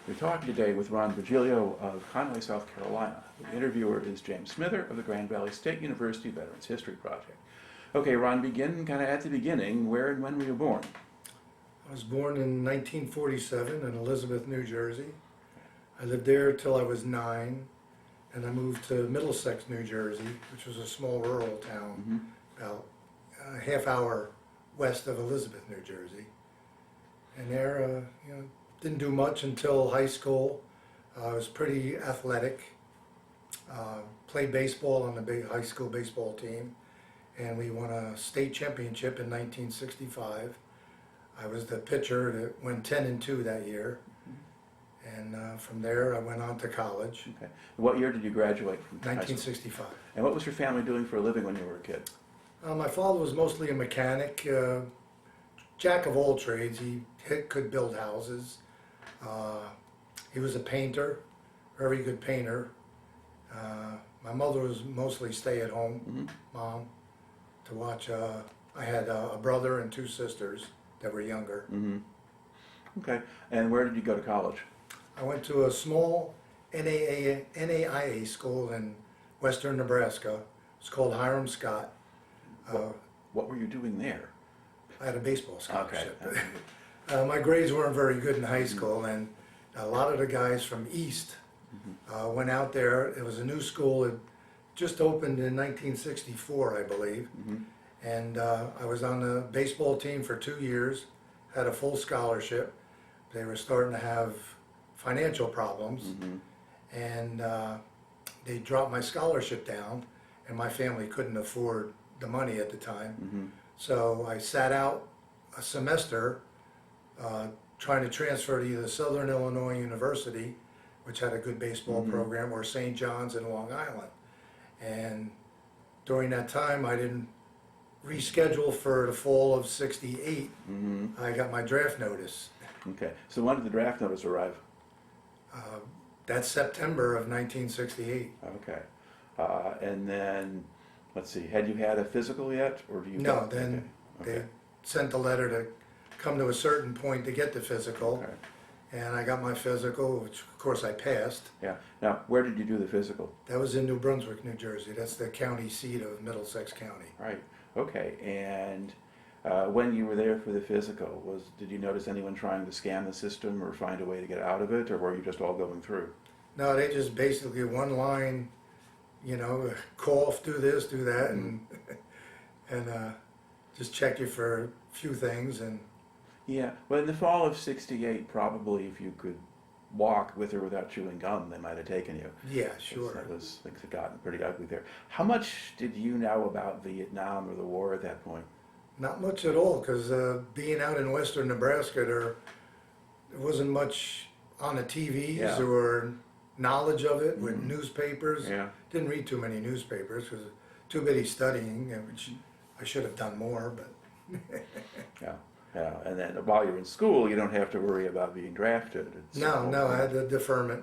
We're talking today with Ron Virgilio of Conway, South Carolina. The interviewer is James Smither of the Grand Valley State University Veterans History Project. Okay, Ron, begin kind of at the beginning. Where and when were you born? I was born in 1947 in Elizabeth, New Jersey. I lived there till I was 9, and I moved to Middlesex, New Jersey, which was a small rural town about a half hour west of Elizabeth, New Jersey. And there, didn't do much until high school. I was pretty athletic. Played baseball on the big high school baseball team, and we won a state championship in 1965. I was the pitcher that went 10-2 that year, and from there I went on to college. Okay. What year did you graduate from high school? 1965. And what was your family doing for a living when you were a kid? My father was mostly a mechanic, jack of all trades. He could build houses. He was a painter, very good painter. My mother was mostly stay-at-home mom to watch. I had a brother and 2 sisters that were younger. Okay. And where did you go to college? I went to a small NAIA school in western Nebraska. It's called Hiram Scott. What were you doing there? I had a baseball scholarship. Okay. My grades weren't very good in high school, and a lot of the guys from East went out there. It was a new school. It just opened in 1964, I believe. And I was on the baseball team for 2 years, had a full scholarship. They were starting to have financial problems, and they dropped my scholarship down, and my family couldn't afford the money at the time. So I sat out a semester trying to transfer to either Southern Illinois University, which had a good baseball program, or St. John's in Long Island. And during that time, I didn't reschedule for the fall of '68. I got my draft notice. Okay. So when did the draft notice arrive? That's September of 1968. Okay. And then, let's see, had you had a physical yet? Or do you? No, then Okay. they sent a letter to come to a certain point to get the physical. Okay. And I got my physical, which of course I passed. Yeah. Now, where did you do the physical? That was in New Brunswick, New Jersey. That's the county seat of Middlesex County. Right. Okay. And when you were there for the physical, did you notice anyone trying to scam the system or find a way to get out of it, or were you just all going through? No, they just basically one line, cough, do this, do that, and just check you for a few things. And Yeah. Well, in the fall of '68, probably if you could walk with or without chewing gum, they might have taken you. yeah, sure. Things had gotten pretty ugly there. How much did you know about Vietnam or the war at that point? Not much at all, because being out in western Nebraska, there wasn't much on the TVs or knowledge of it with newspapers. Yeah. Didn't read too many newspapers because too busy studying, which I should have done more. But Yeah. Yeah. And then while you're in school, you don't have to worry about being drafted. no, I had the deferment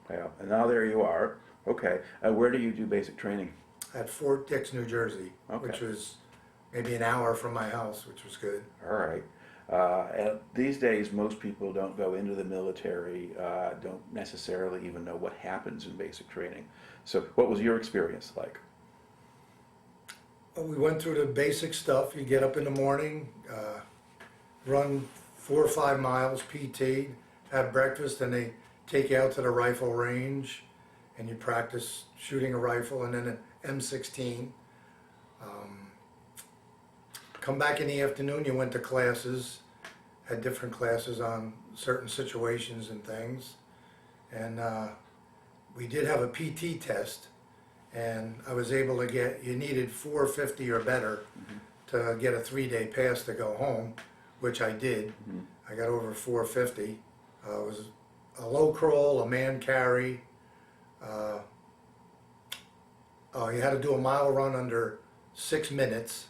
Yeah. And now there you are. Okay. Where do you do basic training? at Fort Dix, New Jersey, Okay. which was maybe an hour from my house, which was good. All right. And these days, most people don't go into the military, don't necessarily even know what happens in basic training. So what was your experience like? We went through the basic stuff. You get up in the morning, run 4 or 5 miles PT, have breakfast, and they take you out to the rifle range, and you practice shooting a rifle and then an M16. Come back in the afternoon, you went to classes, had different classes on certain situations and things. And we did have a PT test, and I was able to you needed 450 or better to get a 3-day pass to go home, which I did. I got over 450. It was a low crawl, a man carry. You had to do a mile run under 6 minutes.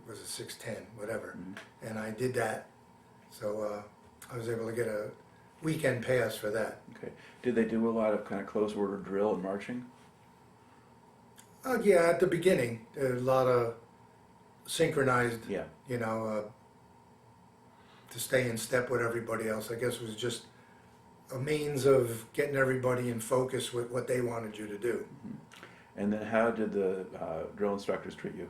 Was it 6:10, whatever, and I did that, so I was able to get a weekend pass for that. Okay. Did they do a lot of kind of close order drill and marching? Yeah, at the beginning, there was a lot of synchronized, Yeah. to stay in step with everybody else. I guess it was just a means of getting everybody in focus with what they wanted you to do. And then how did the drill instructors treat you?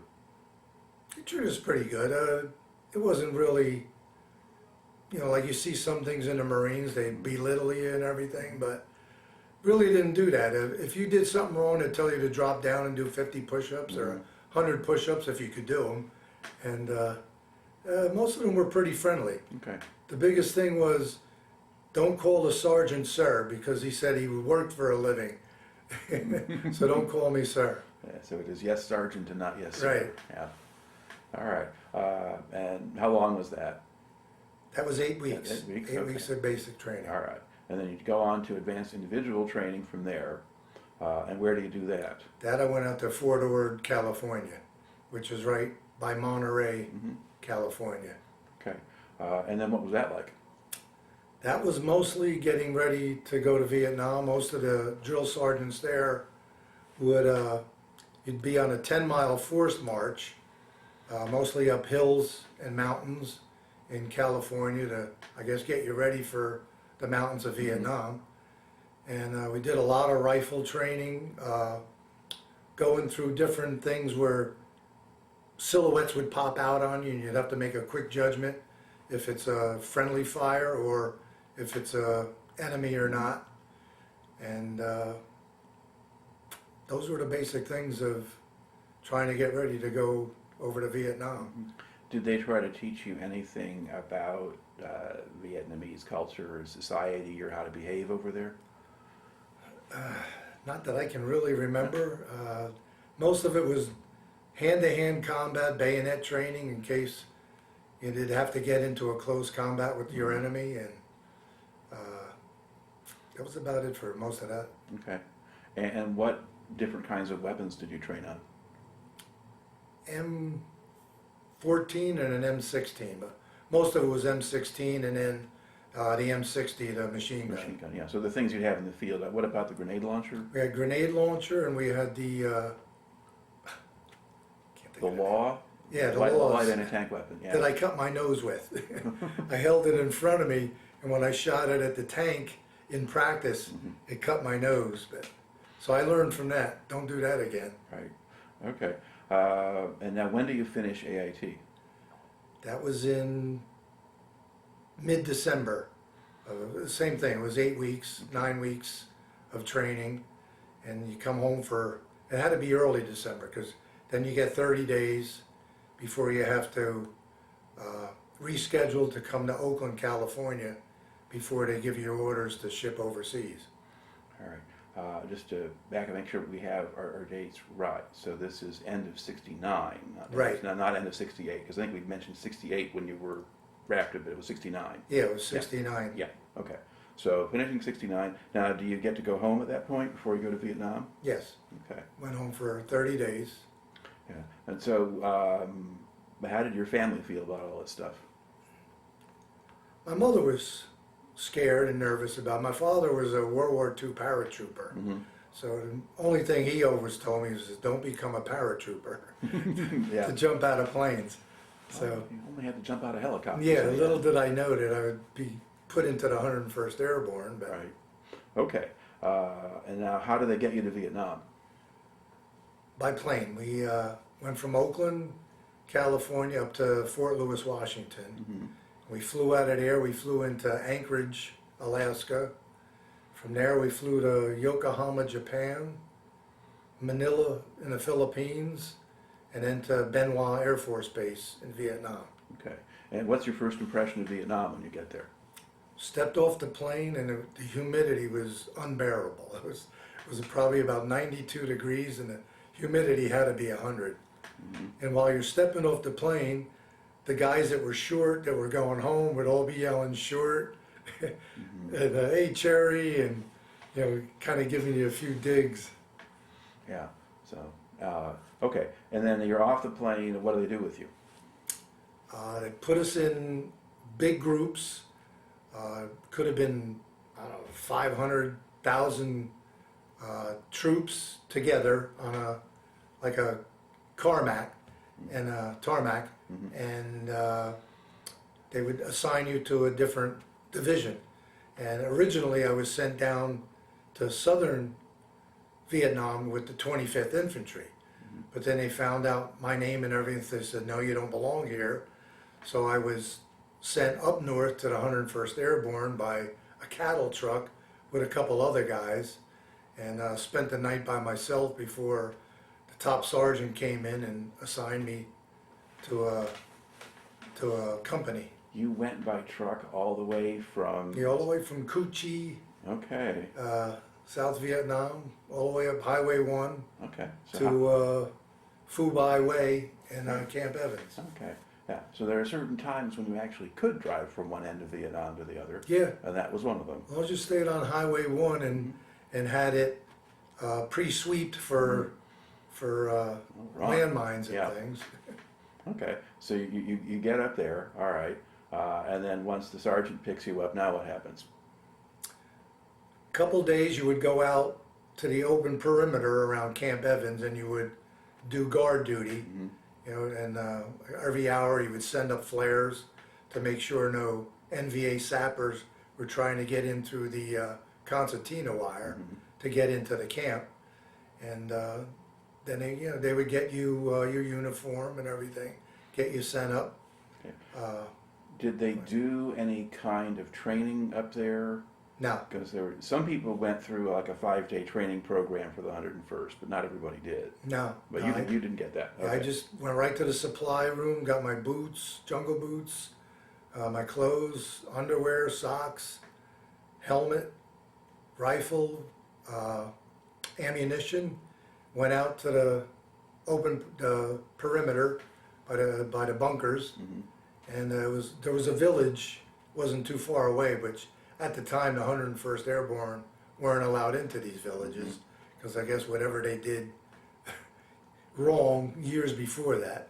They treated us pretty good. It wasn't really, like you see some things in the Marines, they belittle you and everything, but really didn't do that. If you did something wrong, they'd tell you to drop down and do 50 push-ups or 100 push-ups if you could do them. And most of them were pretty friendly. Okay. The biggest thing was, don't call the sergeant sir, because he said he worked for a living. So don't call me sir. Yeah, so it is yes, sergeant, and not yes, sir. Right. Yeah. All right. And how long was that? That was 8 weeks. 8 weeks. Eight Okay. weeks of basic training. All right. And then you go on to advanced individual training from there. And where do you do that? That I went out to Fort Ord, California, which is right by Monterey, California. Okay. And then what was that like? That was mostly getting ready to go to Vietnam. Most of the drill sergeants there would, you'd be on a 10-mile forced march, mostly up hills and mountains in California to, I guess, get you ready for the mountains of Vietnam. And we did a lot of rifle training, going through different things where silhouettes would pop out on you and you'd have to make a quick judgment if it's a friendly fire or if it's a enemy or not. And those were the basic things of trying to get ready to go over to Vietnam. Did they try to teach you anything about Vietnamese culture or society or how to behave over there? Not that I can really remember. Most of it was hand-to-hand combat, bayonet training in case you did have to get into a close combat with your enemy, and that was about it for most of that. Okay. And what different kinds of weapons did you train on? M14 and an M16, but most of it was M16 and then the M60, the machine gun. Machine gun, yeah. So the things you'd have in the field. What about the grenade launcher? We had grenade launcher and we had the can't think The of it. law? Yeah, the light laws anti-tank weapon, yeah. that I cut my nose with. I held it in front of me, and when I shot it at the tank in practice, it cut my nose. But so I learned from that. Don't do that again. Right. Okay. And now when do you finish AIT? That was in mid-December. Same thing. It was 8 weeks, 9 weeks of training, and you come home for. It had to be early December because then you get 30 days before you have to reschedule to come to Oakland, California, before they give you orders to ship overseas. All right. Just to back and make sure we have our dates right. So this is end of 69. Right. Not end of 68, because I think we mentioned 68 when you were drafted, but it was 69. Yeah, it was 69. Yeah, okay. So finishing 69. Now, do you get to go home at that point before you go to Vietnam? Yes. Okay. Went home for 30 days. Yeah. And so how did your family feel about all this stuff? My mother was scared and nervous about it. My father was a World War II paratrooper. So the only thing he always told me was, don't become a paratrooper Yeah. to jump out of planes. So You only had to jump out of helicopters. yeah, so little did I know that I would be put into the 101st Airborne. But Right. Okay. And now how did they get you to Vietnam? by plane, we went from Oakland, California, up to Fort Lewis, Washington. We flew out of there. We flew into Anchorage, Alaska. From there, we flew to Yokohama, Japan, Manila in the Philippines, and then to Ben Hoa Air Force Base in Vietnam. Okay. And what's your first impression of Vietnam when you get there? Stepped off the plane, and the humidity was unbearable. It was probably about 92 degrees, and the humidity had to be 100. And while you're stepping off the plane, the guys that were short, that were going home, would all be yelling short, and hey Cherry, and kind of giving you a few digs. Yeah. So, okay. And then you're off the plane, and what do they do with you? They put us in big groups. Could have been, I don't know, 500,000 troops together on a tarmac, and they would assign you to a different division. And originally I was sent down to southern Vietnam with the 25th Infantry. But then they found out my name and everything. They said, no, you don't belong here. So I was sent up north to the 101st Airborne by a cattle truck with a couple other guys, and spent the night by myself before the top sergeant came in and assigned me to a company. You went by truck all the way from... Yeah, all the way from Cu Chi, Okay. South Vietnam, all the way up Highway 1 Okay. So to Phu Bai Way in Camp Evans. okay. Yeah. So there are certain times when you actually could drive from one end of Vietnam to the other. Yeah, And that was one of them. I just stayed on Highway 1 and had it pre-sweeped for Right. landmines and Yeah. things. Okay. So you get up there, all right. And then once the sergeant picks you up, now what happens? Couple days you would go out to the open perimeter around Camp Evans and you would do guard duty. You know, and every hour you would send up flares to make sure no NVA sappers were trying to get in through the concertina wire to get into the camp. And then they would get you your uniform and everything, get you sent up. Okay. Did they do any kind of training up there? No, Because some people went through like a 5-day training program for the 101st, but not everybody did. no. But no, you didn't get that. I Okay. just went right to the supply room, got my boots, jungle boots, my clothes, underwear, socks, helmet, rifle, ammunition. Went out to the open perimeter by the bunkers, and there was a village, wasn't too far away, but at the time the 101st Airborne weren't allowed into these villages because I guess whatever they did wrong years before that.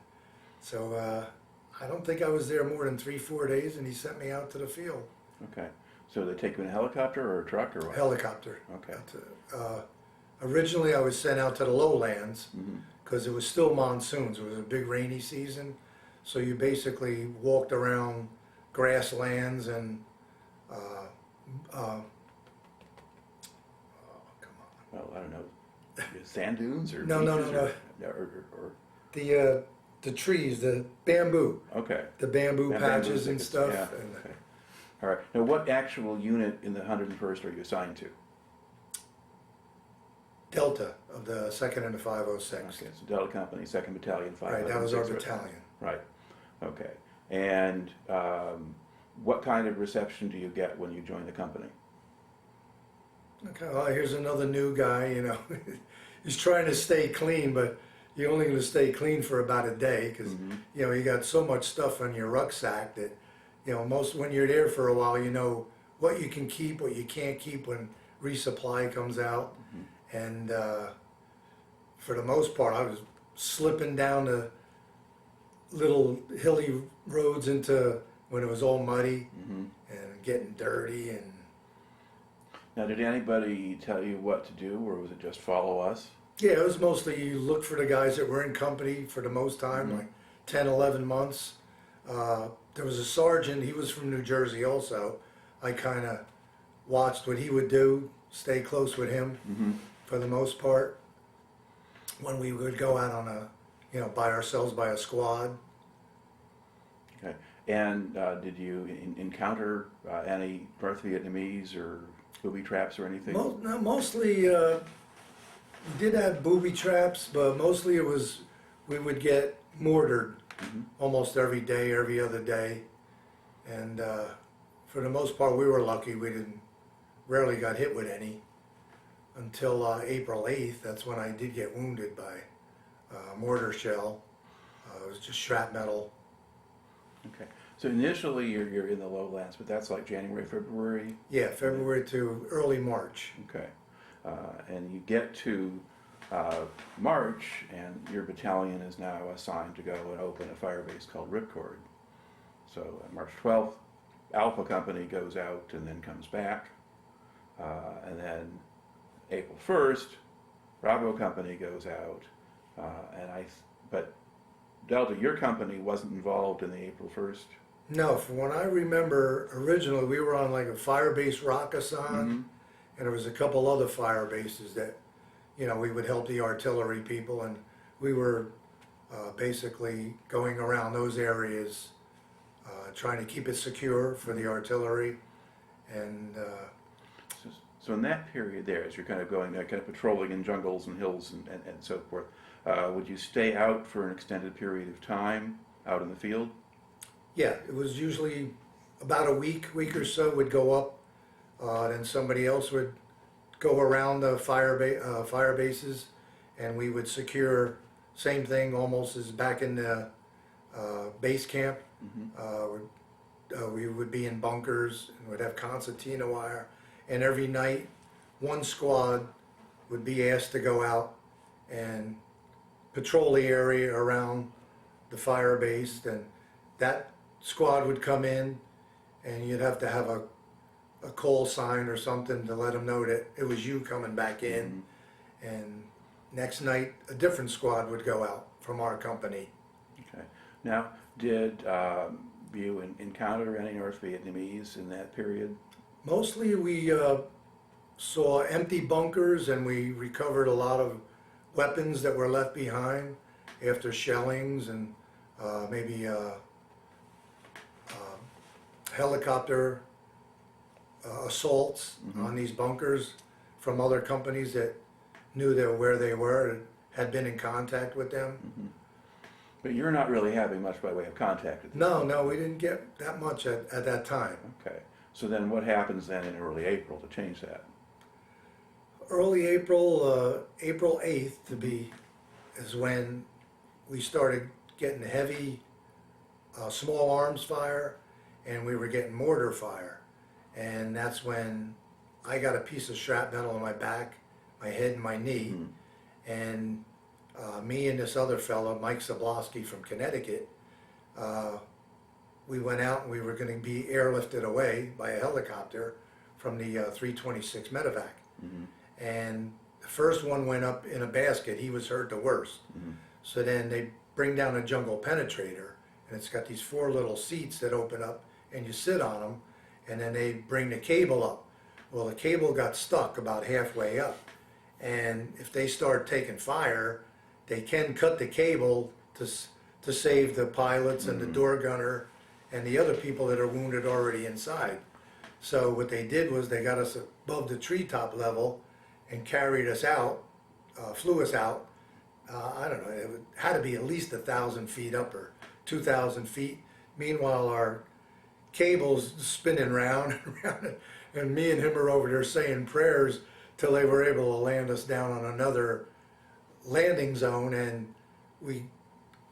So I don't think I was there more than 3-4 days, and he sent me out to the field. Okay. So they take you in a helicopter or a truck or what? Helicopter. Okay. Originally I was sent out to the lowlands because it was still monsoons. It was a big rainy season. So you basically walked around grasslands and Well, I don't know. Sand dunes or No, no, beaches no, or the trees, the bamboo, okay. the bamboo And patches bamboo and thickets, stuff. yeah, And, okay. All right. Now, what actual unit in the 101st are you assigned to? Delta of the 2nd and the 506th. Okay, so Delta Company, 2nd Battalion, 506th. Right, that was our Regiment. battalion. Right. Okay. And what kind of reception do you get when you join the company? Okay, well, here's another new guy, you know. He's trying to stay clean, but you're only going to stay clean for about a day because, you know, you got so much stuff on your rucksack that, you know, when you're there for a while, you know what you can keep, what you can't keep when resupply comes out. And for the most part, I was slipping down the little hilly roads into when it was all muddy and getting dirty. And Now, did anybody tell you what to do, or was it just follow us? yeah, it was mostly you look for the guys that were in company for the most time, like 10, 11 months. There was a sergeant, he was from New Jersey also. I kind of watched what he would do, stay close with him for the most part. When we would go out on a, you know, by ourselves, by a squad. Okay. And did you encounter any North Vietnamese or booby traps or anything? Mostly, we did have booby traps, but mostly it was, we would get mortared almost every day, every other day. And for the most part, we were lucky. We rarely got hit with any until April 8th. That's when I did get wounded by a mortar shell. It was just shrapnel. Okay. So initially you're in the lowlands, but that's like January, February? Yeah, February to early March. Okay. And you get to March, and your battalion is now assigned to go and open a firebase called Ripcord. So March 12th, Alpha Company goes out and then comes back. And then April 1st, Bravo Company goes out. But Delta, your company wasn't involved in the April 1st No, from what I remember, originally we were on like a Firebase Ripcord, and there was a couple other fire bases that, you know, we would help the artillery people, and we were basically going around those areas, trying to keep it secure for the artillery, and So in that period there, as you're kind of going there, kind of patrolling in jungles and hills and so forth, would you stay out for an extended period of time out in the field? yeah, it was usually about a week or so. Would go up, then somebody else would go around the fire bases, and we would secure. Same thing, almost as back in the base camp. We would be in bunkers and would have concertina wire, and every night one squad would be asked to go out and patrol the area around the fire base, and that squad would come in, and you'd have to have a call sign or something to let them know that it was you coming back in. And next night a different squad would go out from our company. Okay. Now, did you encounter any North Vietnamese in that period? Mostly we saw empty bunkers, and we recovered a lot of weapons that were left behind after shellings, and maybe helicopter assaults on these bunkers from other companies that knew where they were and had been in contact with them. But you're not really having much by way of contact at this point. No, we didn't get that much at that time. Okay. So then what happens then in early April to change that? Early April, April 8th to be, is when we started getting heavy small arms fire, and we were getting mortar fire. And that's when I got a piece of shrapnel on my back, my head and my knee, and me and this other fellow, Mike Zablosky from Connecticut, we went out and we were going to be airlifted away by a helicopter from the 326 medevac. And the first one went up in a basket. He was hurt the worst. So then they bring down a jungle penetrator, and it's got these 4 little seats that open up, and you sit on them, and then they bring the cable up. Well, the cable got stuck about halfway up, and if they start taking fire, they can cut the cable to save the pilots and the door gunner and the other people that are wounded already inside. So what they did was they got us above the treetop level and carried us out, flew us out. I don't know, it had to be at least 1,000 feet up or 2,000 feet. Meanwhile, our cable's spinning round and round, and me and him are over there saying prayers till they were able to land us down on another landing zone, and we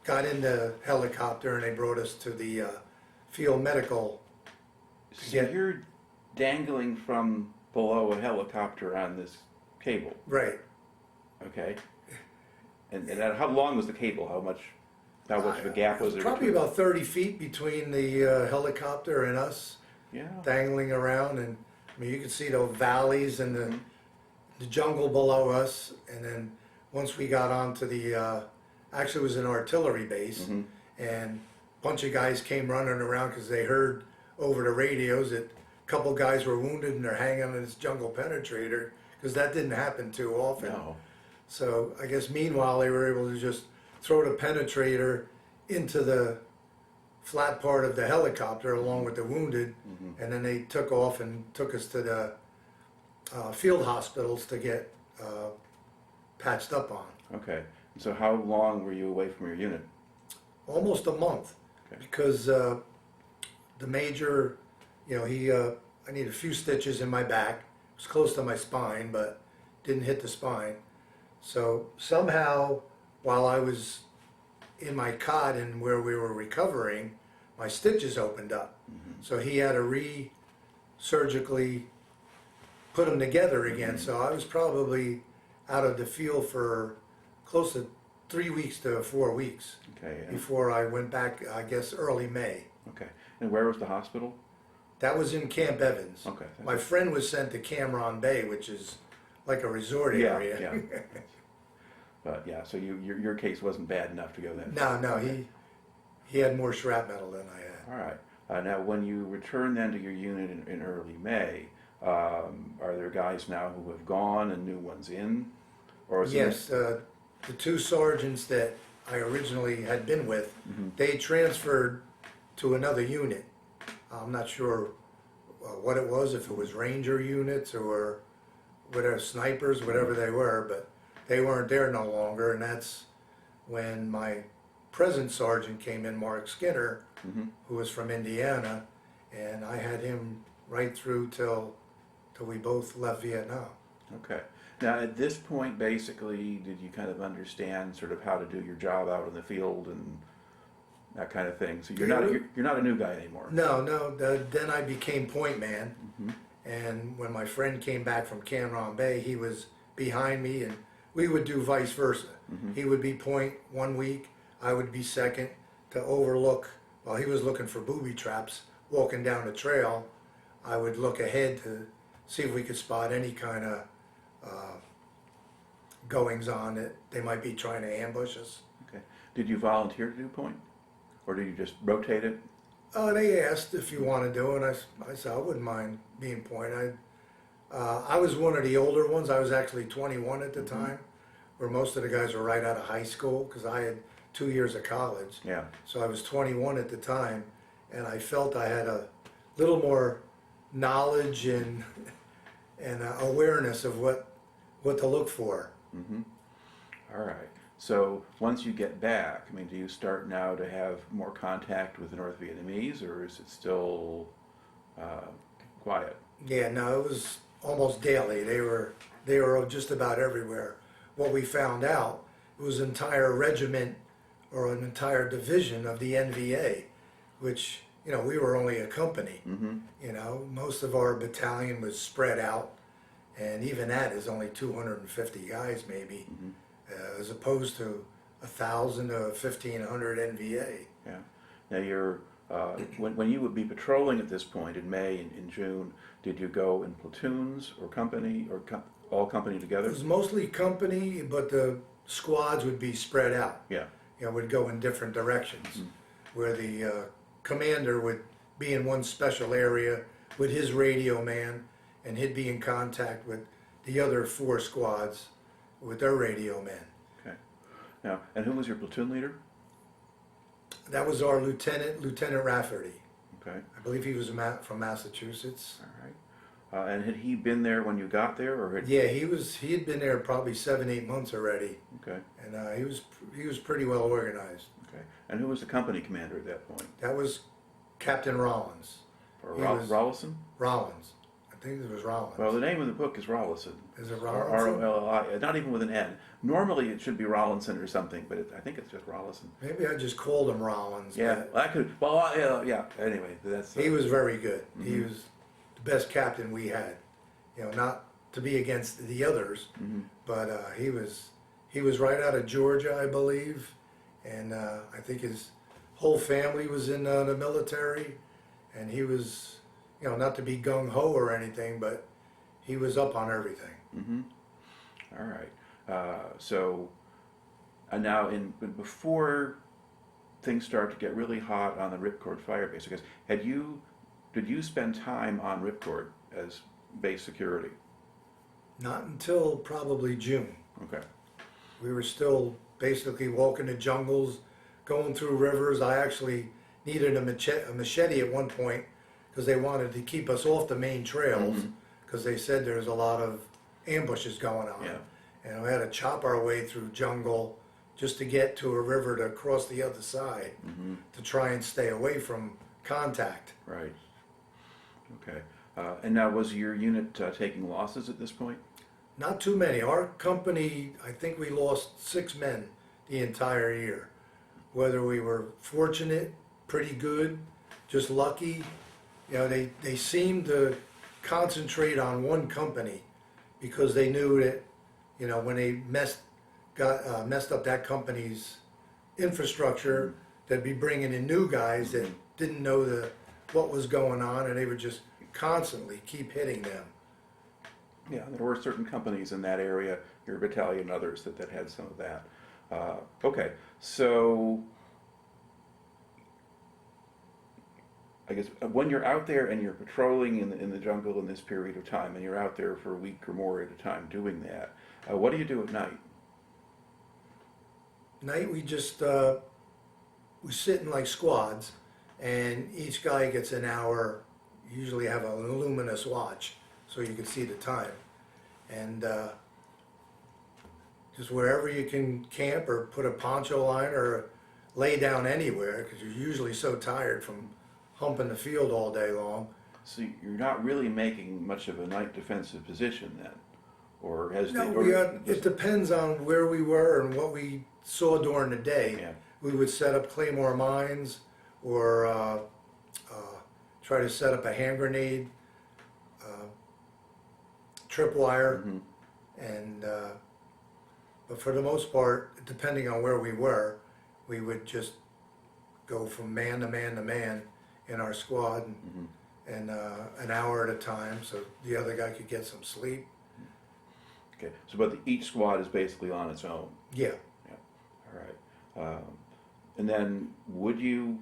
got in the helicopter and they brought us to the field medical. So you're dangling from below a helicopter on this cable. Right. Okay. And how long was the cable? How much of a gap was there? Probably between? about 30 feet between the helicopter and us, Yeah. dangling around, and I mean you could see the valleys and the jungle below us. And then once we got onto the, actually it was an artillery base, and a bunch of guys came running around because they heard over the radios that a couple guys were wounded and they're hanging on this jungle penetrator, because that didn't happen too often. No. So I guess meanwhile they were able to just throw the penetrator into the flat part of the helicopter along with the wounded, and then they took off and took us to the field hospitals to get patched up on. Okay. And so how long were you away from your unit? Almost a month, Okay. because the major, you know, I needed a few stitches in my back. It was close to my spine, but didn't hit the spine. So somehow, while I was in my cot and where we were recovering, my stitches opened up. So he had to surgically put them together again. So I was probably out of the field for close to 3 weeks to 4 weeks Okay. before I went back, I guess, early May. Okay. And where was the hospital? That was in Camp Evans. Okay. My friend was sent to Cameron Bay, which is like a resort area. Yeah. But yeah, so your case wasn't bad enough to go that. No, he had more shrapnel than I had. All right. Now, when you return then to your unit in early May, are there guys now who have gone and new ones in? Or is Yes, the two sergeants that I originally had been with, they transferred to another unit. I'm not sure what it was, if it was ranger units or whatever, snipers, whatever they were, but they weren't there no longer, and that's when my present sergeant came in, Mark Skinner, who was from Indiana, and I had him right through till we both left Vietnam. Okay. Now, at this point, basically, did you kind of understand sort of how to do your job out in the field and that kind of thing? So you're not a new guy anymore. No. Then I became point man, and when my friend came back from Cam Ranh Bay, he was behind me, and we would do vice versa. He would be point 1 week, I would be second to overlook. While he was looking for booby traps, walking down the trail, I would look ahead to see if we could spot any kind of goings on that they might be trying to ambush us. Okay. Did you volunteer to do point? Or did you just rotate it? They asked if you want to do it, and I said I wouldn't mind being point. I was one of the older ones. I was actually 21 at the time, where most of the guys were right out of high school, because I had 2 years of college. Yeah. So I was 21 at the time, and I felt I had a little more knowledge and awareness of what to look for. All right. So once you get back, I mean, do you start now to have more contact with the North Vietnamese, or is it still quiet? Yeah, no, it was almost daily. They were just about everywhere. What we found out, it was an entire regiment or an entire division of the NVA, which, we were only a company. Most of our battalion was spread out, and even that is only 250 guys maybe, as opposed to 1,000 to 1,500 NVA. Yeah. Now you're when you would be patrolling at this point in May and in June, did you go in platoons or company or all company together? It was mostly company, but the squads would be spread out. Yeah. Would go in different directions, where the commander would be in one special area with his radio man, and he'd be in contact with the other 4 squads with their radio men. Okay. Now, and who was your platoon leader? That was our Lieutenant Rafferty. Okay. I believe he was from Massachusetts. All right. And had he been there when you got there, or had... Yeah, he had been there probably 7-8 months already. Okay. And he was pretty well organized. Okay. And who was the company commander at that point? That was Captain Rollins. Or Rollison? Rollins. I think it was Rollins. Well, the name of the book is Rollison. Is it Rollison? R-O-L-L-I, not even with an N. Normally it should be Rollinson or something, but I think it's just Rollison. Maybe I just called him Rollins. Yeah, I could. Well, yeah. Anyway, that's. He was very good. He was the best captain we had. Not to be against the others, but he was right out of Georgia, I believe, and I think his whole family was in the military, and he was, not to be gung ho or anything, but he was up on everything. All right. So, and now before things start to get really hot on the Ripcord Firebase, because did you spend time on Ripcord as base security? Not until probably June. Okay. We were still basically walking the jungles, going through rivers. I actually needed a machete at one point because they wanted to keep us off the main trails, because they said there's a lot of ambushes going on. Yeah. And we had to chop our way through jungle just to get to a river to cross the other side, to try and stay away from contact. Right. Okay. And now, was your unit taking losses at this point? Not too many. Our company, I think we lost 6 men the entire year. Whether we were fortunate, pretty good, just lucky, they seemed to concentrate on one company because they knew that, when they messed up that company's infrastructure, they'd be bringing in new guys that didn't know what was going on, and they would just constantly keep hitting them. Yeah, there were certain companies in that area, your battalion and others, that had some of that. Okay, so I guess when you're out there and you're patrolling in the jungle in this period of time, and you're out there for a week or more at a time doing that, what do you do at night? Night we just we sit in like squads, and each guy gets an hour. Usually have a luminous watch, so you can see the time, and just wherever you can camp or put a poncho line or lay down anywhere, because you're usually so tired from humping the field all day long. So you're not really making much of a night defensive position then, or has No, or it depends on where we were and what we saw during the day. Yeah. We would set up claymore mines, or try to set up a hand grenade, tripwire, Mhm. and but for the most part, depending on where we were, we would just go from man to man to man in our squad, and an hour at a time, so the other guy could get some sleep. Okay. So, but each squad is basically on its own. Yeah. Yeah. All right. And then, would you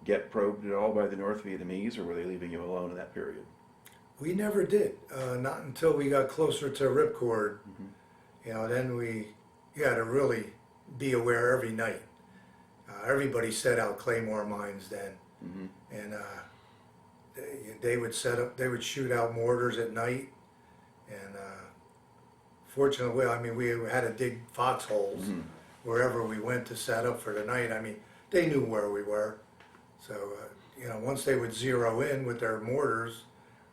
get probed at all by the North Vietnamese, or were they leaving you alone in that period? We never did, not until we got closer to Ripcord. You know, then you had to really be aware every night. Everybody set out claymore mines then, and they would set up, they would shoot out mortars at night, and fortunately, I mean, we had to dig foxholes wherever we went to set up for the night. I mean, they knew where we were, so you know, once they would zero in with their mortars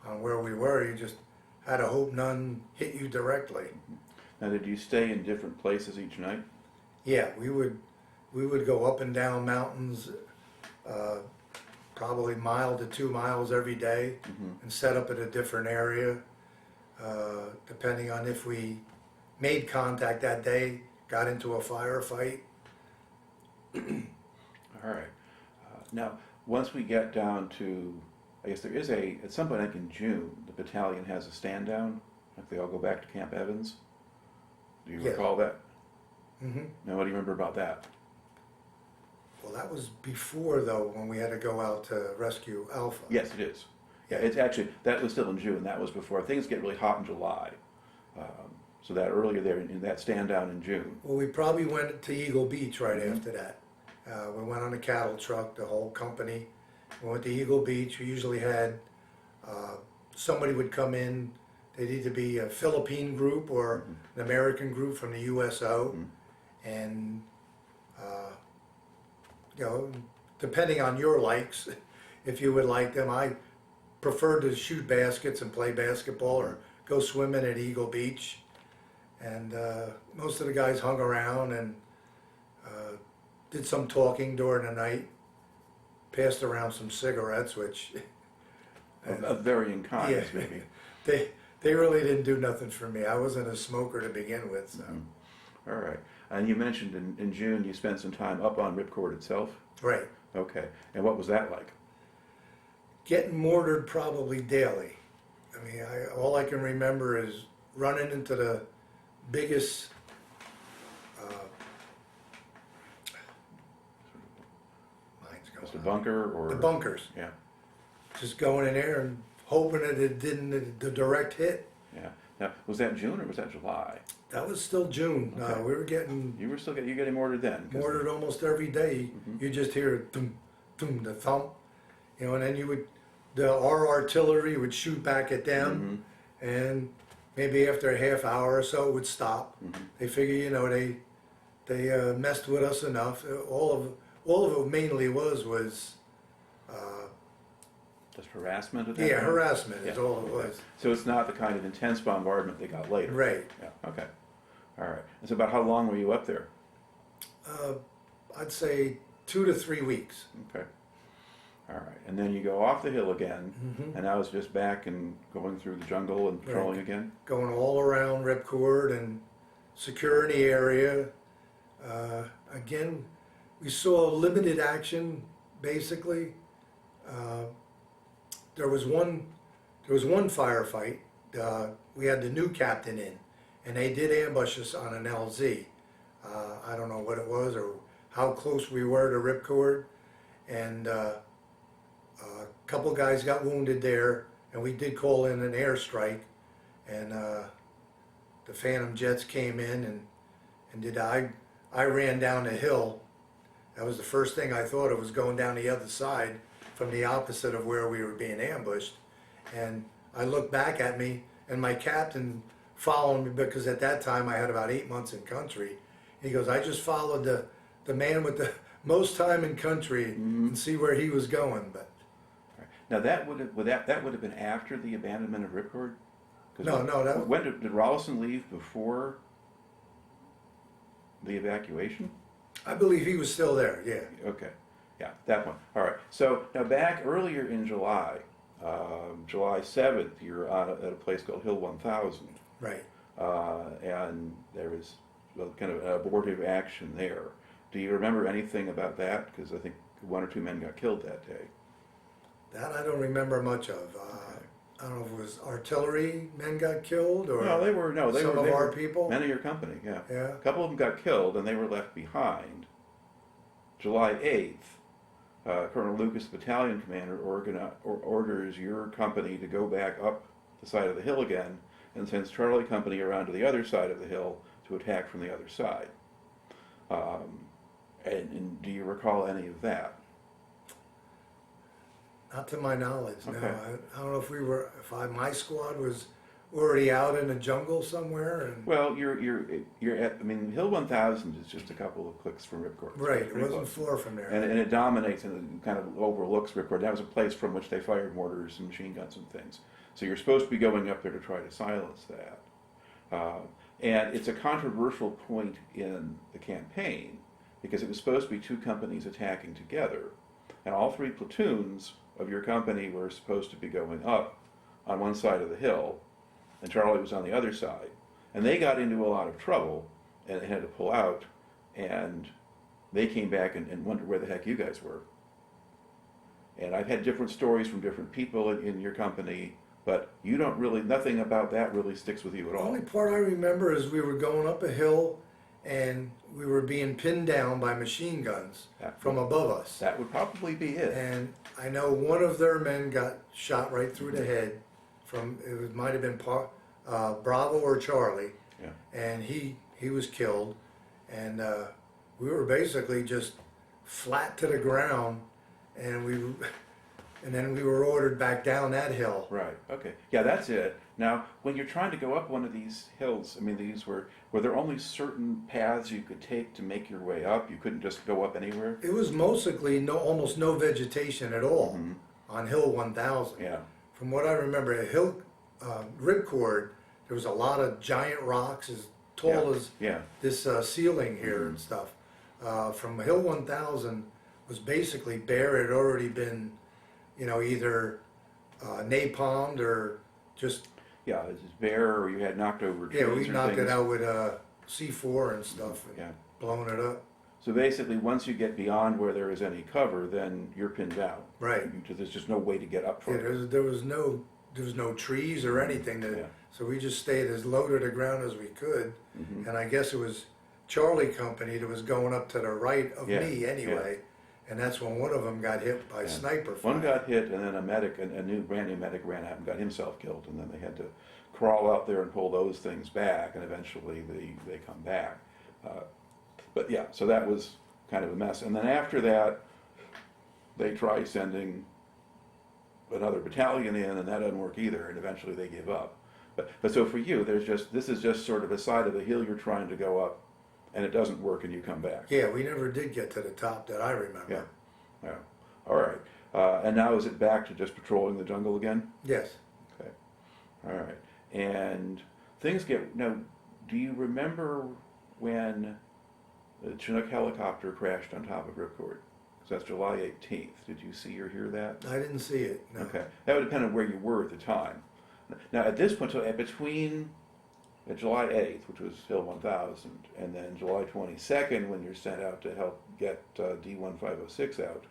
on where we were, you just had to hope none hit you directly. Now, did you stay in different places each night? Yeah, we would go up and down mountains, probably mile to 2 miles every day, and set up at a different area, depending on if we made contact that day, got into a firefight. All right. Now, once we get down to, I guess there is at some point, like in June, the battalion has a stand down, like they all go back to Camp Evans. Do you Yeah. recall that? Mm-hmm. Now, what do you remember about that? Well, that was before, though, when we had to go out to rescue Alpha. Yes, it is. Yeah, it's actually, that was still in June. That was before. Things get really hot in July. So that earlier there, in that stand down in June. Well, we probably went to Eagle Beach right after that. We went on a cattle truck, the whole company. We went to Eagle Beach. We usually had somebody would come in. They'd either be a Philippine group or an American group from the USO, and you know, depending on your likes, if you would like them. I preferred to shoot baskets and play basketball or go swimming at Eagle Beach, and most of the guys hung around and did some talking during the night, passed around some cigarettes, which Of varying kinds, maybe. They really didn't do nothing for me. I wasn't a smoker to begin with, so. All right. And you mentioned in June you spent some time up on Ripcord itself? Right. Okay. And what was that like? Getting mortared probably daily. I mean, all I can remember is running into the biggest mine's going Just a out. bunker or? The bunkers. Yeah. Just going in there and hoping that it didn't the direct hit. Yeah. Now, was that June or was that July? That was still June. Okay. We were getting You were still getting mortared then? 'Cause mortared almost every day. You just hear thump, thump, the thump, you know, and then our artillery would shoot back at them, and maybe after a half hour or so it would stop. They figure, you know, they messed with us enough. All of it mainly was Just harassment at that yeah, point? harassment is Yeah, all it okay. was. So it's not the kind of intense bombardment they got later? Right. Yeah, okay. All right. And so about how long were you up there? I'd say 2 to 3 weeks. Okay. All right. And then you go off the hill again, and now it's just back and going through the jungle and patrolling again? Going all around Ripcord and securing the area. Again, we saw limited action, basically. There was one firefight. We had the new captain in, and they did ambush us on an LZ. I don't know what it was or how close we were to Ripcord, and couple guys got wounded there, and we did call in an airstrike, and the Phantom jets came in and did I ran down the hill. That was the first thing I thought of, was going down the other side from the opposite of where we were being ambushed. And I looked back at me, and my captain followed me, because at that time I had about 8 months in country. He goes, I just followed the man with the most time in country and see where he was going. But now that would have been after the abandonment of Ripcord? No, that when did Rawlinson leave? Before the evacuation? I believe he was still there, yeah. Okay, yeah, that one. All right. So now back earlier in July, July 7th, you're at a place called Hill 1000. Right. And there was kind of an abortive action there. Do you remember anything about that? Because I think 1 or 2 men got killed that day. That I don't remember much of. I don't know if it was artillery men got killed, or No, they were some of our people. Men of your company, yeah. Yeah. A couple of them got killed, and they were left behind. July 8th, Colonel Lucas, the battalion commander, orders your company to go back up the side of the hill again, and sends Charlie Company around to the other side of the hill to attack from the other side. And do you recall any of that? Not to my knowledge, Okay. no. I don't know if my squad was already out in the jungle somewhere. And Well, you're at. I mean, Hill 1000 is just a couple of clicks from Ripcord. right, it Pretty wasn't close. far from there. And it dominates and it kind of overlooks Ripcord. That was a place from which they fired mortars and machine guns and things. So you're supposed to be going up there to try to silence that. And it's a controversial point in the campaign, because it was supposed to be 2 companies attacking together, and all 3 platoons of your company were supposed to be going up on one side of the hill, and Charlie was on the other side. And they got into a lot of trouble, and they had to pull out, and they came back and wondered where the heck you guys were. And I've had different stories from different people in your company, but you don't really, nothing about that really sticks with you at The all. only part I remember is we were going up a hill, and we were being pinned down by machine guns from above us. That would probably be it. And I know one of their men got shot right through the head might have been Bravo or Charlie. Yeah. And he was killed. And we were basically just flat to the ground, and then we were ordered back down that hill. Right, okay. Yeah, that's it. Now, when you're trying to go up one of these hills, I mean, were there only certain paths you could take to make your way up? You couldn't just go up anywhere? It was mostly almost no vegetation at all on Hill 1000. Yeah. From what I remember, at Hill Ripcord, there was a lot of giant rocks as tall as this ceiling here and stuff. From Hill 1000 was basically bare. It had already been, either napalmed or just... Yeah, it's just bare, or you had knocked over trees. Yeah, we or knocked things. it out with C4 and stuff, and blown it up. So basically, once you get beyond where there is any cover, then you're pinned down. Right. There's just no way to get up from Yeah, it. there was no trees or anything. So we just stayed as low to the ground as we could. And I guess it was Charlie Company that was going up to the right of me anyway. And that's when one of them got hit by sniper fire. One got hit, and then a medic, a brand new medic, ran out and got himself killed. And then they had to crawl out there and pull those things back, and eventually they come back. But yeah, so that was kind of a mess. And then after that, they try sending another battalion in, and that doesn't work either. And eventually they give up. But so for you, this is just sort of a side of the hill you're trying to go up, and it doesn't work, and you come back. Yeah, we never did get to the top that I remember. Yeah. All right. And now is it back to just patrolling the jungle again? Yes. Okay. All right. And things get... Now, do you remember when the Chinook helicopter crashed on top of Ripcord? Because that's July 18th. Did you see or hear that? I didn't see it, no. Okay. That would depend on where you were at the time. Now, at this point, so between July 8th, which was Hill 1000, and then July 22nd, when you're sent out to help get D1506 out,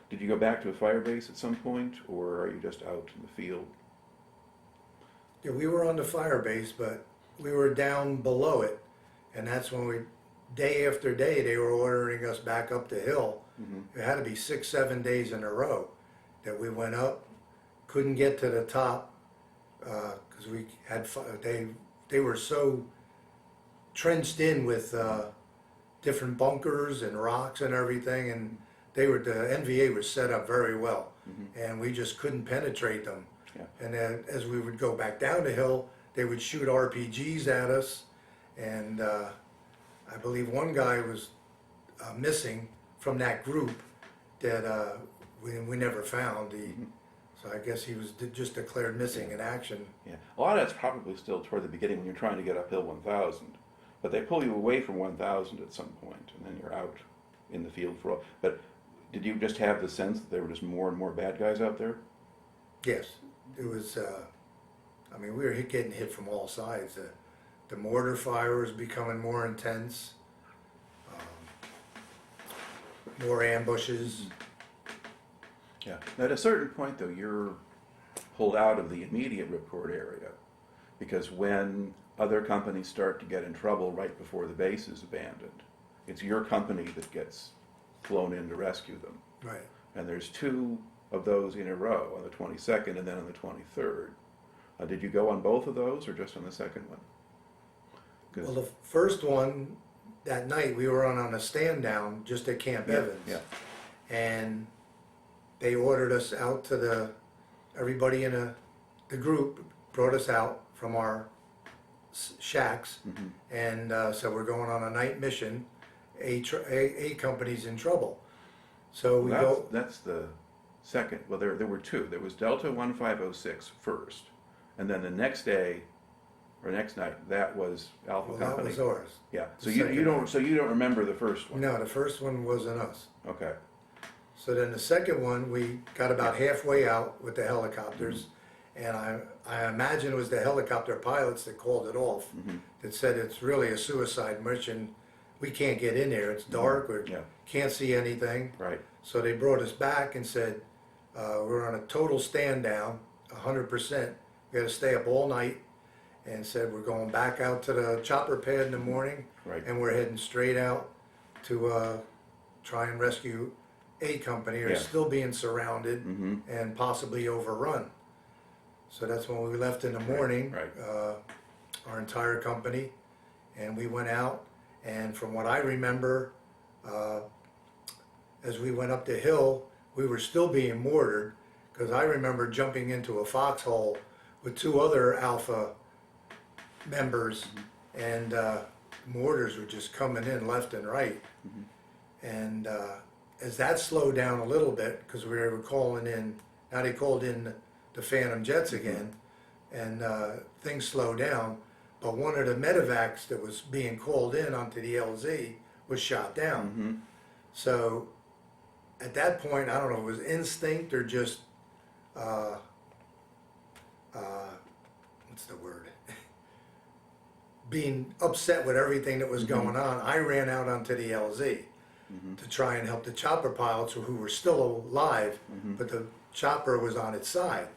did you go back to a fire base at some point, or are you just out in the field? Yeah, we were on the fire base, but we were down below it, and that's when day after day, they were ordering us back up the hill. It had to be 6-7 days in a row, that we went up, couldn't get to the top because we had they were so trenched in with different bunkers and rocks and everything, and the NVA was set up very well, and we just couldn't penetrate them. Yeah. And then as we would go back down the hill, they would shoot RPGs at us, and I believe one guy was missing from that group that we never found. So I guess he was just declared missing in action. Yeah, a lot of that's probably still toward the beginning when you're trying to get uphill 1,000, but they pull you away from 1,000 at some point, and then you're out in the field for all. But did you just have the sense that there were just more and more bad guys out there? Yes, it was. I mean, we were getting hit from all sides. The mortar fire was becoming more intense. More ambushes. Yeah. Now, at a certain point, though, you're pulled out of the immediate Ripcord area, because when other companies start to get in trouble right before the base is abandoned, it's your company that gets flown in to rescue them. Right. And there's 2 of those in a row, on the 22nd and then on the 23rd. Did you go on both of those, or just on the second one? Well, the first one, that night, we were on a stand down just at Camp Evans. Yeah. And they ordered us out to everybody in the group brought us out from our shacks, and so we're going on a night mission. A company's in trouble, so we go. That's the second. Well, there were 2. There was Delta 1506 first, and then the next day, or next night, that was Alpha Company. That was ours. Yeah. So you don't remember the first one. No, the first one wasn't us. Okay. So then the second one, we got about halfway out with the helicopters, and I imagine it was the helicopter pilots that called it off, that said it's really a suicide mission. We can't get in there. It's dark. We can't see anything. Right. So they brought us back and said, we're on a total stand down, 100%. We got to stay up all night, and said we're going back out to the chopper pad in the morning, and we're heading straight out to try and rescue A company. Are still being surrounded and possibly overrun. So that's when we left in the morning, our entire company, and we went out. And from what I remember, as we went up the hill, we were still being mortared, because I remember jumping into a foxhole with 2 other Alpha members, and mortars were just coming in left and right. And as that slowed down a little bit, because we were calling in, now they called in the Phantom jets again, and things slowed down. But one of the medevacs that was being called in onto the LZ was shot down. So at that point, I don't know if it was instinct or just, what's the word? Being upset with everything that was going on, I ran out onto the LZ to try and help the chopper pilots who were still alive, but the chopper was on its side,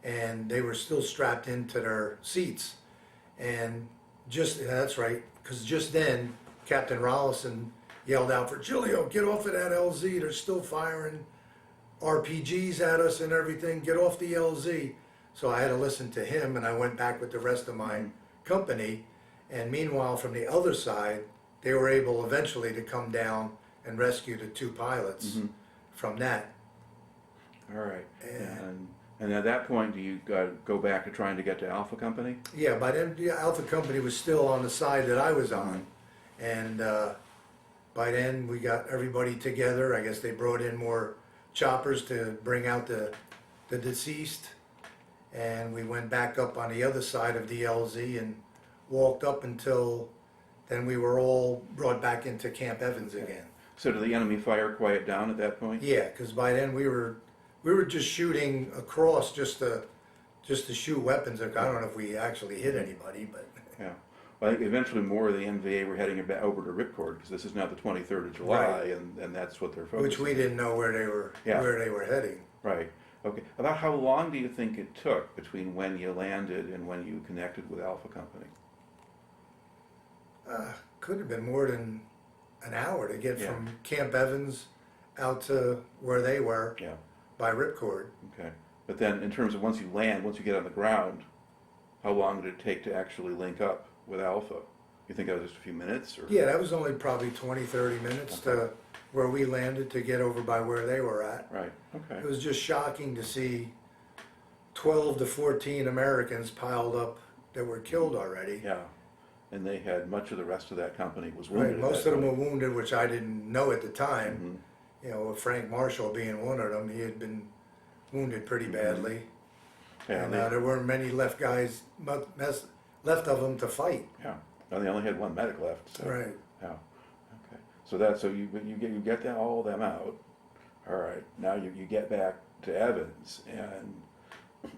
and they were still strapped into their seats. And that's right, because just then Captain Rollison yelled out, "Virgilio, get off of that LZ, they're still firing RPGs at us and everything, get off the LZ." So I had to listen to him, and I went back with the rest of my company. And meanwhile, from the other side, they were able eventually to come down and rescue the 2 pilots from that. All right. And at that point, do you go back to trying to get to Alpha Company? Yeah, by then the Alpha Company was still on the side that I was on. And by then we got everybody together. I guess they brought in more choppers to bring out the deceased. And we went back up on the other side of the LZ and walked up until then we were all brought back into Camp Evans again. So did the enemy fire quiet down at that point? Yeah, because by then we were just shooting across just to shoot weapons. I don't know if we actually hit anybody, but yeah. Well, I think eventually more of the NVA were heading over to Ripcord, because this is now the 23rd of July, and that's what they're focusing. Which we didn't know where they were heading. Right. Okay. About how long do you think it took between when you landed and when you connected with Alpha Company? Could have been more than an hour to get from Camp Evans out to where they were. Yeah. by Ripcord. Okay. But then in terms of once you land, once you get on the ground, how long did it take to actually link up with Alpha? You think that was just a few minutes? Or? Yeah, that was only probably 20, 30 minutes to where we landed to get over by where they were at. Right, okay. It was just shocking to see 12 to 14 Americans piled up that were killed already. Yeah, and they had much of the rest of that company was wounded. Right, most of them were wounded, which I didn't know at the time. You know, with Frank Marshall being one of them, he had been wounded pretty badly. Yeah, And there weren't many left left of them to fight. Yeah, and they only had one medic left. So. Right. Yeah. Okay. So you get them, all of them out. All right. Now you get back to Evans, and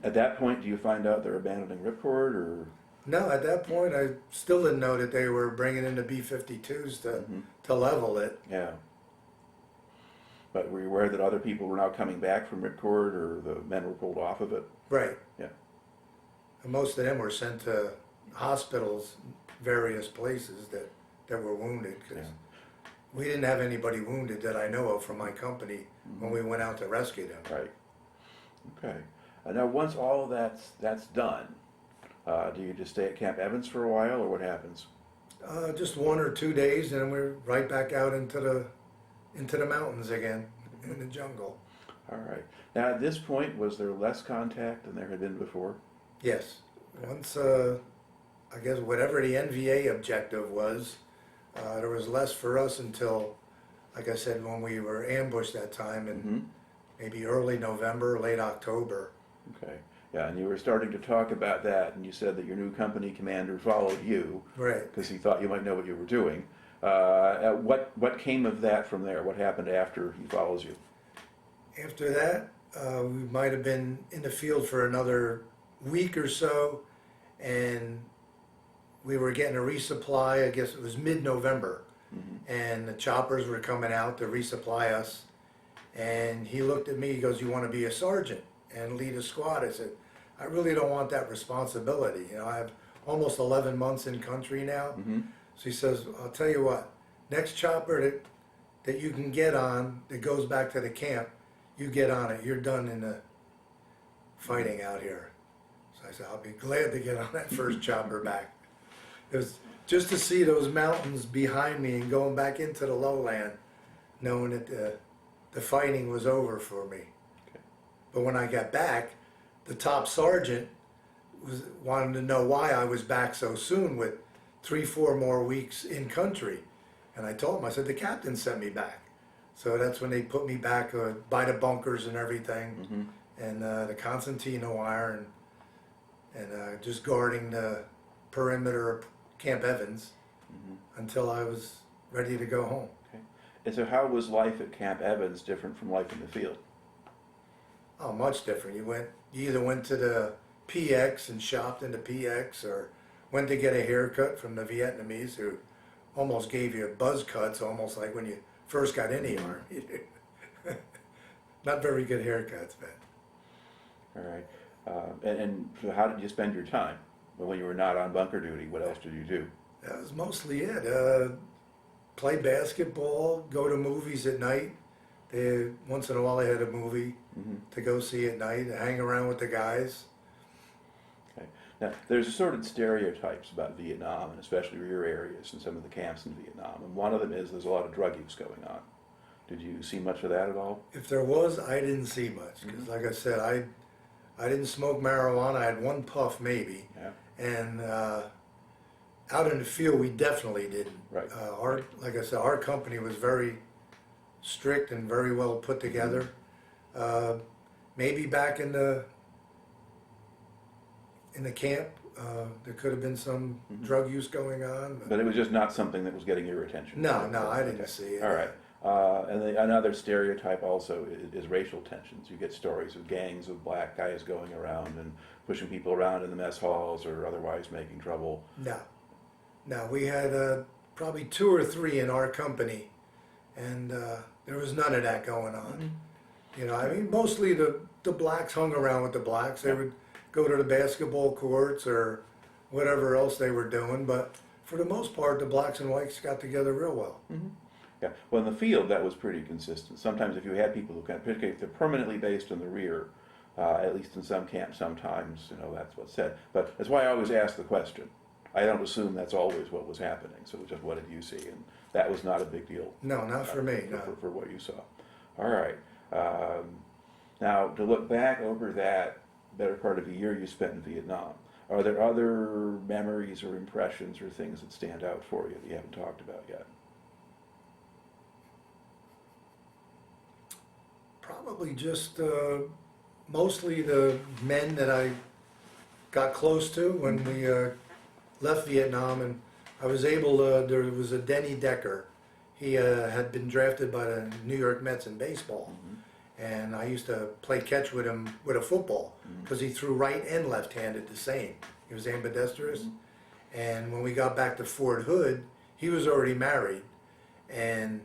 at that point, do you find out they're abandoning Ripcord, or? No, at that point, I still didn't know that they were bringing in the B-52s to level it. Yeah. But were you aware that other people were now coming back from Ripcord, or the men were pulled off of it? Right. Yeah. And most of them were sent to hospitals, various places that were wounded, because we didn't have anybody wounded that I know of from my company when we went out to rescue them. Right. Okay. Now, once all of that's done, do you just stay at Camp Evans for a while, or what happens? Just 1 or 2 days, and we're right back out into the mountains again, in the jungle. All right. Now, at this point, was there less contact than there had been before? Yes. Once, I guess, whatever the NVA objective was, there was less for us until, like I said, when we were ambushed that time in maybe early November, late October. Okay. Yeah, and you were starting to talk about that, and you said that your new company commander followed you. Right. Because he thought you might know what you were doing. What came of that from there? What happened after he follows you? After that, we might have been in the field for another week or so, and we were getting a resupply. I guess it was mid-November, and the choppers were coming out to resupply us. And he looked at me, he goes, "You want to be a sergeant and lead a squad?" I said, "I really don't want that responsibility. You know, I have almost 11 months in country now." So he says, "I'll tell you what, next chopper that you can get on that goes back to the camp, you get on it. You're done in the fighting out here." So I said, "I'll be glad to get on that first chopper back." It was just to see those mountains behind me and going back into the lowland, knowing that the fighting was over for me. Okay. But when I got back, the top sergeant wanted to know why I was back so soon with 3-4 more weeks in country. And I told him, I said, "The captain sent me back." So that's when they put me back by the bunkers and everything, and the concertina wire, and just guarding the perimeter of Camp Evans until I was ready to go home. Okay. And so how was life at Camp Evans different from life in the field? Oh, much different. You either went to the PX and shopped in the PX, or went to get a haircut from the Vietnamese who almost gave you buzz cuts, almost like when you first got in the Army. Not very good haircuts, man. All right. And so how did you spend your time? Well, when you were not on bunker duty, what else did you do? That was mostly it. Play basketball, go to movies at night. Once in a while they had a movie to go see at night, hang around with the guys. Okay. Now, there's assorted stereotypes about Vietnam, and especially your areas and some of the camps in Vietnam. And one of them is there's a lot of drug use going on. Did you see much of that at all? If there was, I didn't see much. Because like I said, I didn't smoke marijuana. I had one puff maybe. Yeah. And out in the field, we definitely didn't. Right. Like I said, our company was very strict and very well put together. Maybe back in the camp, there could have been some drug use going on. But it was just not something that was getting your attention. No, I didn't see it. All right. Another stereotype also is racial tensions. You get stories of gangs of black guys going around and pushing people around in the mess halls or otherwise making trouble. No, we had probably 2 or 3 in our company, and there was none of that going on. You know, I mean, mostly the blacks hung around with the blacks. They would go to the basketball courts or whatever else they were doing, but for the most part, the blacks and whites got together real well. Yeah, well, in the field, that was pretty consistent. Sometimes if you had people who particularly if they're permanently based in the rear, at least in some camps sometimes, that's what's said. But that's why I always ask the question. I don't assume that's always what was happening, so just what did you see? And that was not a big deal. No, not for me, no. For what you saw. All right. Now, to look back over that better part of a year you spent in Vietnam, are there other memories or impressions or things that stand out for you that you haven't talked about yet? Probably just mostly the men that I got close to when we left Vietnam, and I was able to, there was a Denny Decker. He had been drafted by the New York Mets in baseball, and I used to play catch with him with a football because he threw right and left-handed the same. He was ambidextrous, and when we got back to Fort Hood, he was already married, and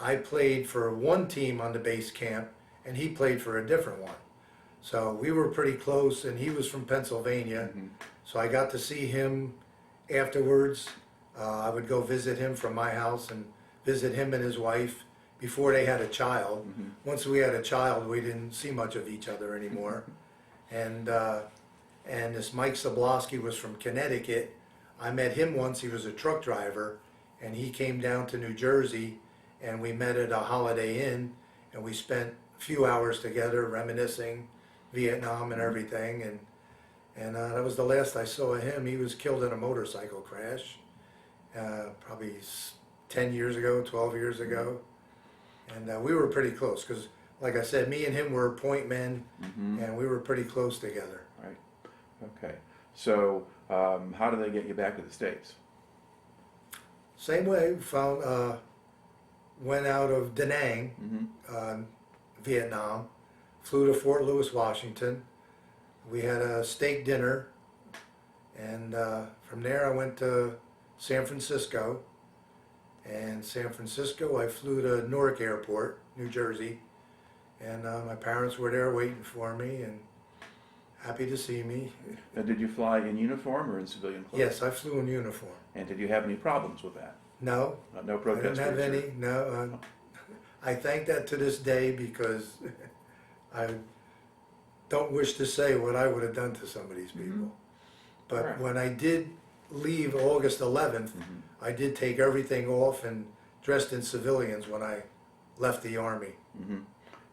I played for one team on the base camp, and he played for a different one. So we were pretty close, and he was from Pennsylvania, so I got to see him afterwards. I would go visit him from my house and visit him and his wife before they had a child. Once we had a child, we didn't see much of each other anymore. And this Mike Zablosky was from Connecticut. I met him once. He was a truck driver, and he came down to New Jersey, and we met at a Holiday Inn, and we spent a few hours together reminiscing Vietnam and everything. And that was the last I saw of him. He was killed in a motorcycle crash, probably 10 years ago, 12 years ago. And we were pretty close because, like I said, me and him were point men, and we were pretty close together. Right. Okay. So how do they get you back to the States? Same way, went out of Da Nang, Vietnam, flew to Fort Lewis, Washington. We had a steak dinner, and from there I went to San Francisco. And San Francisco, I flew to Newark Airport, New Jersey, and my parents were there waiting for me and happy to see me. Now, did you fly in uniform or in civilian clothes? Yes, I flew in uniform. And did you have any problems with that? No. No protesters? I didn't have any, no. I thank that to this day because I don't wish to say what I would have done to some of these people. But Right. when I did leave August 11th, I did take everything off and dressed in civilians when I left the Army.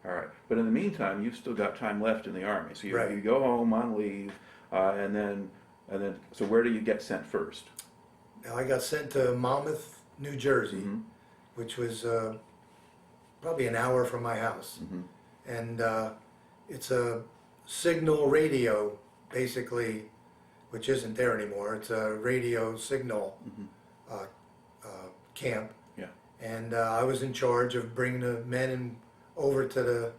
All right. But in the meantime, you've still got time left in the Army. So Right. you go home on leave, and then, so where do you get sent first? Now I got sent to Monmouth, New Jersey, which was probably an hour from my house. And it's a signal radio, basically, which isn't there anymore. It's a radio signal camp. Yeah. And I was in charge of bringing the men over to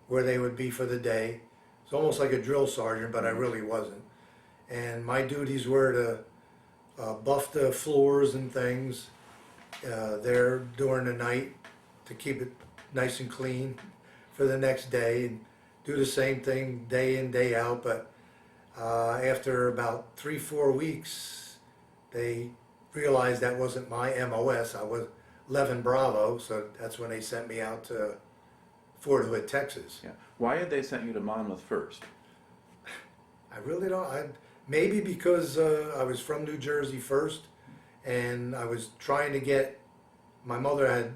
where they would be for the day. It's almost like a drill sergeant, but I really wasn't. And my duties were to buff the floors and things there during the night to keep it nice and clean for the next day, and do the same thing day in, day out. But after about 3-4 weeks, they realized that wasn't my MOS. I was 11 Bravo, so that's when they sent me out to Fort Hood, Texas. Yeah. Why had they sent you to Monmouth first? I really don't. Maybe because I was from New Jersey first, and I was trying to get. My mother had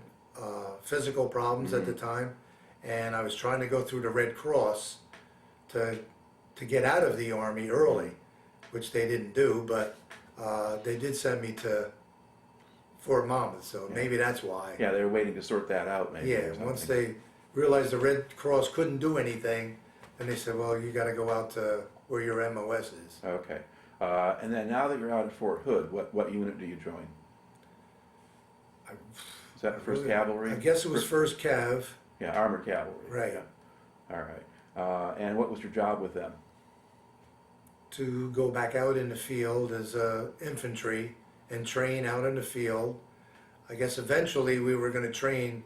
physical problems at the time, and I was trying to go through the Red Cross to get out of the Army early, which they didn't do. But they did send me to Fort Monmouth, so maybe that's why. Yeah, they were waiting to sort that out, maybe. Yeah, once they realized the Red Cross couldn't do anything, then they said, well, you got to go out to where your MOS is. Okay. And then now that you're out at Fort Hood, what unit do you join? Is that the 1st Cavalry? I guess it was 1st Cav. Yeah, Armored Cavalry. Right. Yeah. All right. And what was your job with them? To go back out in the field as infantry and train out in the field. I guess eventually we were going to train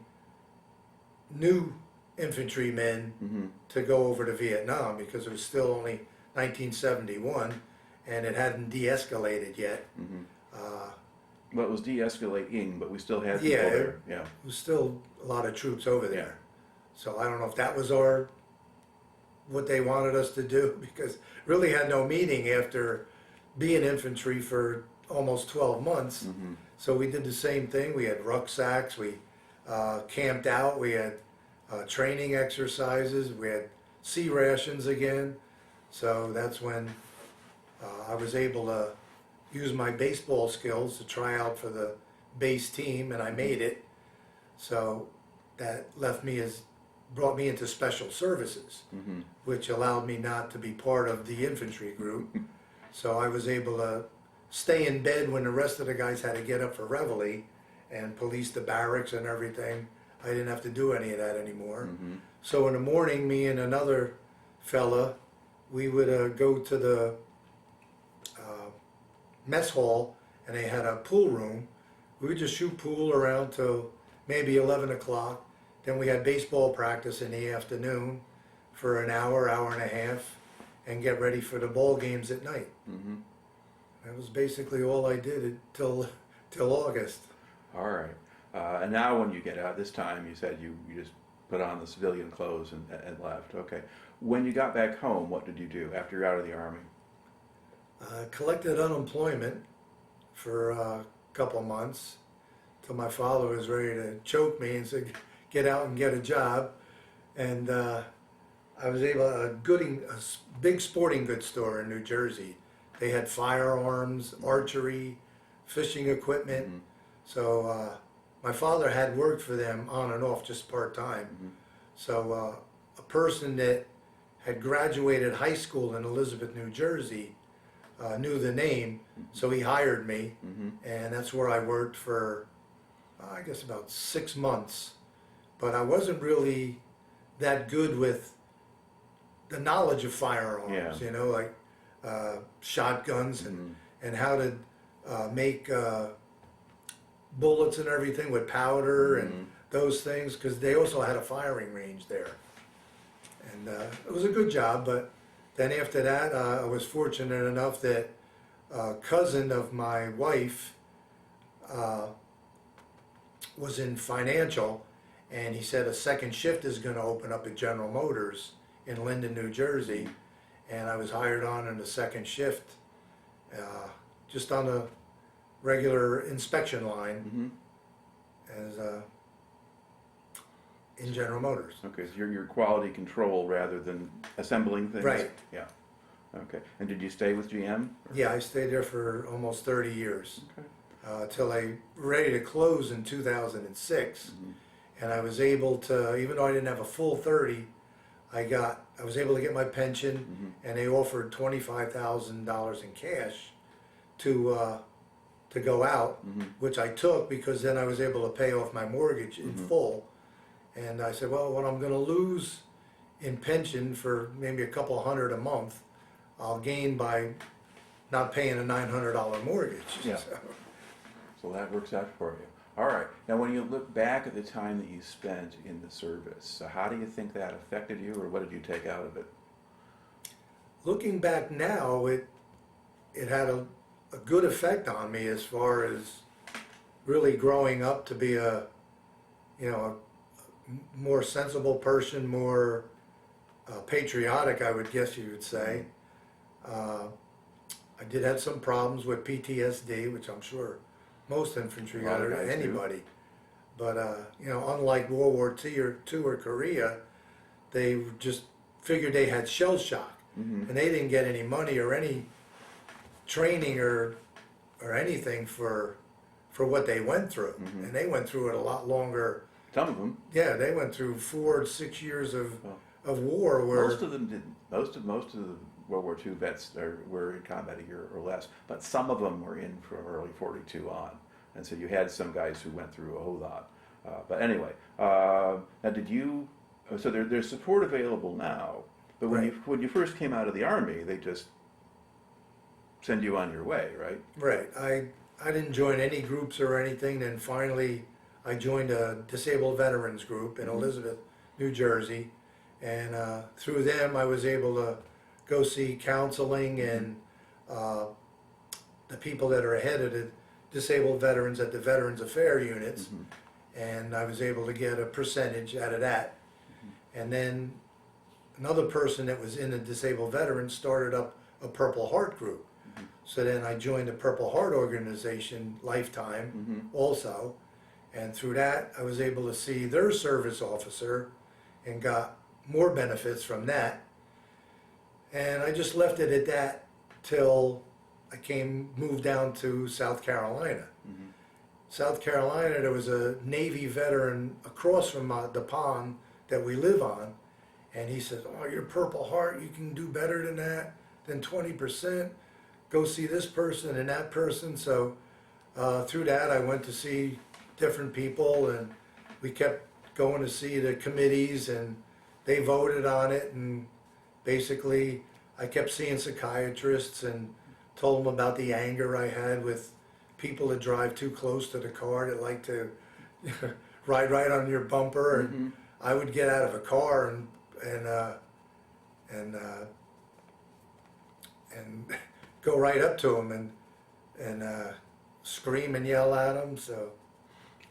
new infantrymen to go over to Vietnam because it was still only 1971 and it hadn't de-escalated yet. Well, it was de-escalating, but we still had people Yeah, there. Yeah. There was still a lot of troops over there. Yeah. So I don't know if that was what they wanted us to do, because really had no meaning after being infantry for almost 12 months. Mm-hmm. So we did the same thing. We had rucksacks, we camped out, we had training exercises, we had sea rations again. So that's when I was able to use my baseball skills to try out for the base team, and I made it. So that brought me into special services, Mm-hmm. which allowed me not to be part of the infantry group. So I was able to stay in bed when the rest of the guys had to get up for reveille and police the barracks and everything. I didn't have to do any of that anymore. Mm-hmm. So in the morning, me and another fella, we would go to the mess hall, and they had a pool room. We would just shoot pool around till maybe 11 o'clock. Then we had baseball practice in the afternoon for an hour, hour and a half, and get ready for the ball games at night. Mm-hmm. That was basically all I did till August. All right. And now when you get out, this time you said you just put on the civilian clothes and left. Okay. When you got back home, what did you do after you're out of the Army? Collected unemployment for a couple months till my father was ready to choke me and said, get out and get a job. And I was able, a big sporting goods store in New Jersey. They had firearms, archery, fishing equipment. Mm-hmm. So my father had worked for them on and off, just part-time. Mm-hmm. So a person that had graduated high school in Elizabeth, New Jersey, knew the name, so he hired me, Mm-hmm. and that's where I worked for, I guess, about 6 months. But I wasn't really that good with the knowledge of firearms, Yeah. you know, like shotguns and how to make bullets and everything with powder and those things, because they also had a firing range there. And it was a good job, but then after that, I was fortunate enough that a cousin of my wife was in financial, and he said a second shift is going to open up at General Motors in Linden, New Jersey, and I was hired on in the second shift, just on the regular inspection line as in General Motors. Okay, so you're quality control rather than assembling things? Right. Yeah. Okay. And did you stay with GM? Yeah, I stayed there for almost 30 years. Okay. Till I ready to close in 2006, and I was able to, even though I didn't have a full 30, I was able to get my pension, and they offered $25,000 in cash to go out, which I took because then I was able to pay off my mortgage in full. And I said, well, what I'm going to lose in pension for maybe a couple hundred a month, I'll gain by not paying a $900 mortgage. Yeah. So that works out for you. All right. Now, when you look back at the time that you spent in the service, how do you think that affected you, or what did you take out of it? Looking back now, it had a good effect on me as far as really growing up to be a more sensible person, more patriotic, I would guess you would say. I did have some problems with PTSD, which I'm sure most infantry got, or anybody. But unlike World War II or Korea, they just figured they had shell shock, and they didn't get any money or any training or anything for what they went through, and they went through it a lot longer. Some of them. Yeah, they went through 4 to 6 years of war. Where Most of them didn't. Most of the World War II vets were in combat a year or less, but some of them were in from early 42 on, and so you had some guys who went through a whole lot. But anyway, now did you? So there's support available now, but when you first came out of the Army, they just send you on your way, right? Right. I didn't join any groups or anything. Then finally, I joined a disabled veterans group in Elizabeth, New Jersey, and through them I was able to go see counseling and the people that are head of the disabled veterans at the Veterans Affairs units, and I was able to get a percentage out of that. And then another person that was in the disabled veterans started up a Purple Heart group. So then I joined the Purple Heart organization lifetime also, and through that I was able to see their service officer and got more benefits from that. And I just left it at that till I moved down to South Carolina. South Carolina, there was a Navy veteran across from the pond that we live on, and he says, "Oh, you're Purple Heart, you can do better than that, than 20%. Go see this person and that person." So through that, I went to see different people, and we kept going to see the committees, and they voted on it. And basically, I kept seeing psychiatrists and told them about the anger I had with people that drive too close to the car, that like to ride right on your bumper. And I would get out of a car and go right up to them and scream and yell at them. So.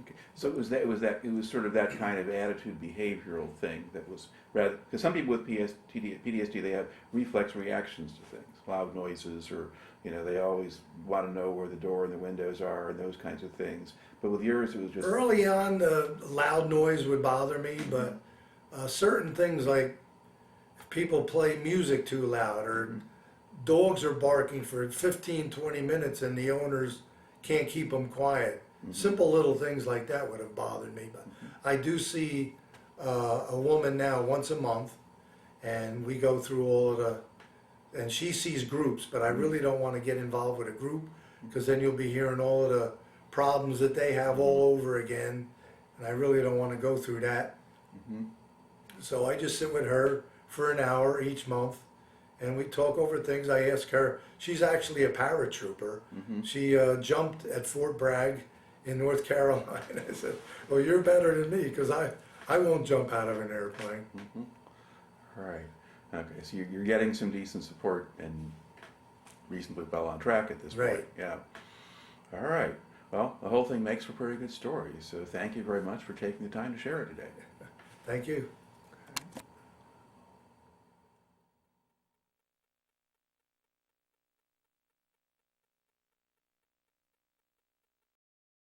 Okay. So it was sort of that kind of attitude, behavioral thing that was rather, because some people with PTSD, they have reflex reactions to things, loud noises, or they always want to know where the door and the windows are and those kinds of things. But with yours, it was just early on, the loud noise would bother me, but certain things like if people play music too loud, or dogs are barking for 15-20 minutes and the owners can't keep them quiet. Simple little things like that would have bothered me. But I do see a woman now once a month, and we go through all of and she sees groups, but I really don't want to get involved with a group, because then you'll be hearing all of the problems that they have all over again, and I really don't want to go through that. So I just sit with her for an hour each month, and we talk over things. I ask her, she's actually a paratrooper. She jumped at Fort Bragg in North Carolina. I said, "Well, you're better than me, because I won't jump out of an airplane." Right. Okay, so you're getting some decent support and reasonably well on track at this point. Right. Yeah. All right. Well, the whole thing makes for a pretty good story, so thank you very much for taking the time to share it today. Thank you.